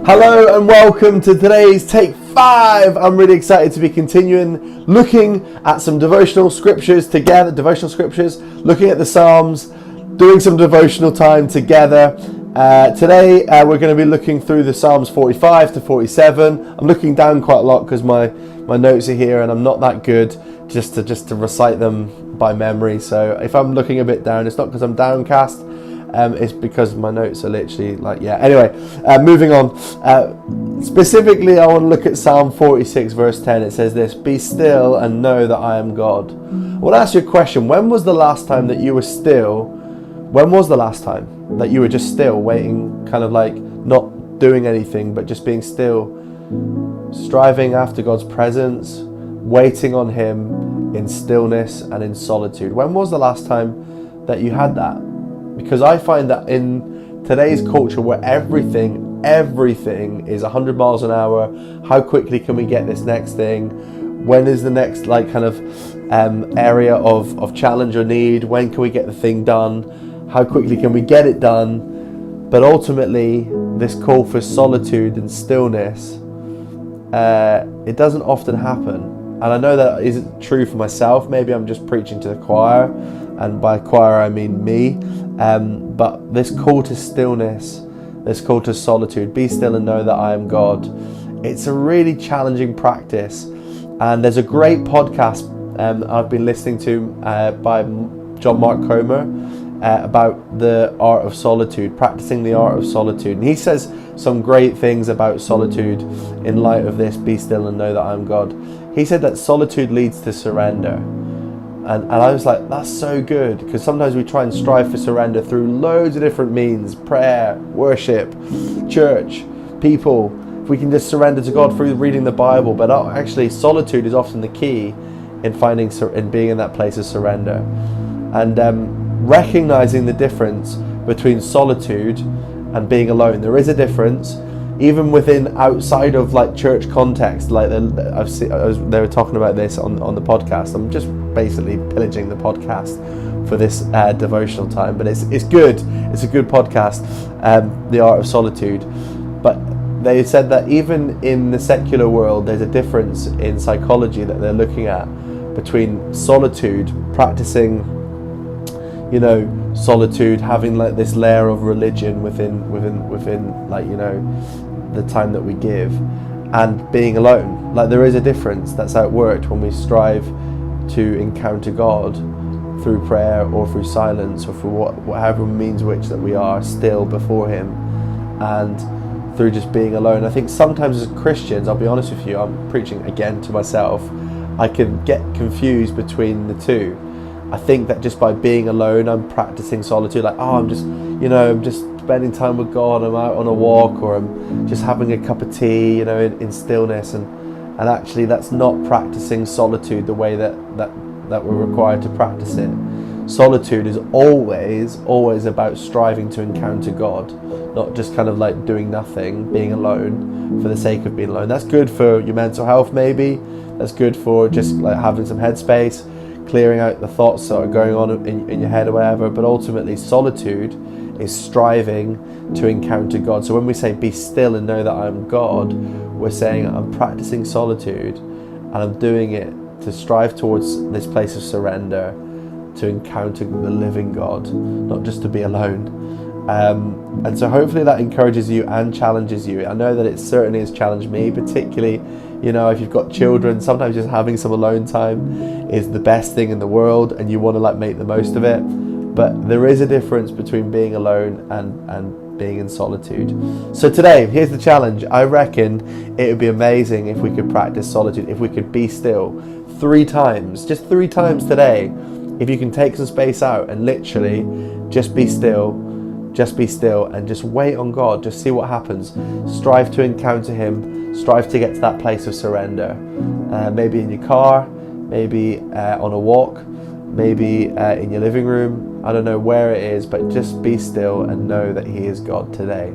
Hello and welcome to today's Take 5. I'm really excited to be continuing looking at some devotional scriptures together, looking at the Psalms, doing some devotional time together. Today we're going to be looking through the Psalms 45 to 47. I'm looking down quite a lot because my notes are here and I'm not that good just to recite them by memory. So if I'm looking a bit down, it's not because I'm downcast. It's because my notes are literally Anyway, moving on. Specifically, I want to look at Psalm 46 verse 10. It says this: "Be still and know that I am God." I want to ask you a question. When was the last time that you were still? When was the last time that you were just still, waiting, kind of like not doing anything, but just being still, striving after God's presence, waiting on Him in stillness and in solitude? When was the last time that you had that? Because I find that in today's culture where everything is 100 miles an hour, how quickly can we get this next thing? When is the next area of challenge or need? When can we get the thing done? How quickly can we get it done? But ultimately, this call for solitude and stillness, it doesn't often happen. And I know that isn't true for myself. Maybe I'm just preaching to the choir, and by choir I mean me. But this call to stillness, this call to solitude, be still and know that I am God, it's a really challenging practice. And there's a great podcast I've been listening to by John Mark Comer about the art of solitude, practicing the art of solitude. And he says some great things about solitude in light of this, be still and know that I am God. He said that solitude leads to surrender. And I was like, that's so good, because sometimes we try and strive for surrender through loads of different means: prayer, worship, church, people. If we can just surrender to God through reading the Bible, but actually solitude is often the key in being in that place of surrender. And recognizing the difference between solitude and being alone. There is a difference, even within outside of church context. They were talking about this on the podcast. I'm just basically pillaging the podcast for this devotional time, but it's good. It's a good podcast, The Art of Solitude. But they said that even in the secular world, there's a difference in psychology that they're looking at between solitude, practicing solitude, having this layer of religion within the time that we give, and being alone. There is a difference that's outworked when we strive to encounter God through prayer or through silence or through whatever means which that we are still before Him, and through just being alone. I think sometimes as Christians, I'll be honest with you, I'm preaching again to myself, I can get confused between the two. I think that just by being alone, I'm practicing solitude. I'm just spending time with God. I'm out on a walk, or I'm just having a cup of tea, in stillness. And actually, that's not practicing solitude the way that we're required to practice it. Solitude is always about striving to encounter God, not just doing nothing, being alone for the sake of being alone. That's good for your mental health, maybe. That's good for just having some headspace, clearing out the thoughts that are going on in your head or whatever. But ultimately, solitude is striving to encounter God. So when we say be still and know that I'm God, we're saying I'm practicing solitude and I'm doing it to strive towards this place of surrender, to encounter the living God, not just to be alone. And so hopefully that encourages you and challenges you. I know that it certainly has challenged me, particularly if you've got children. Sometimes just having some alone time is the best thing in the world, and you want to make the most of it. But there is a difference between being alone and being in solitude. So today, here's the challenge. I reckon it would be amazing if we could practice solitude, if we could be still 3 times, just 3 times today. If you can take some space out and literally just be still, and just wait on God, just see what happens. Strive to encounter Him, strive to get to that place of surrender. Maybe in your car, maybe on a walk, maybe in your living room. I don't know where it is, but just be still and know that He is God today.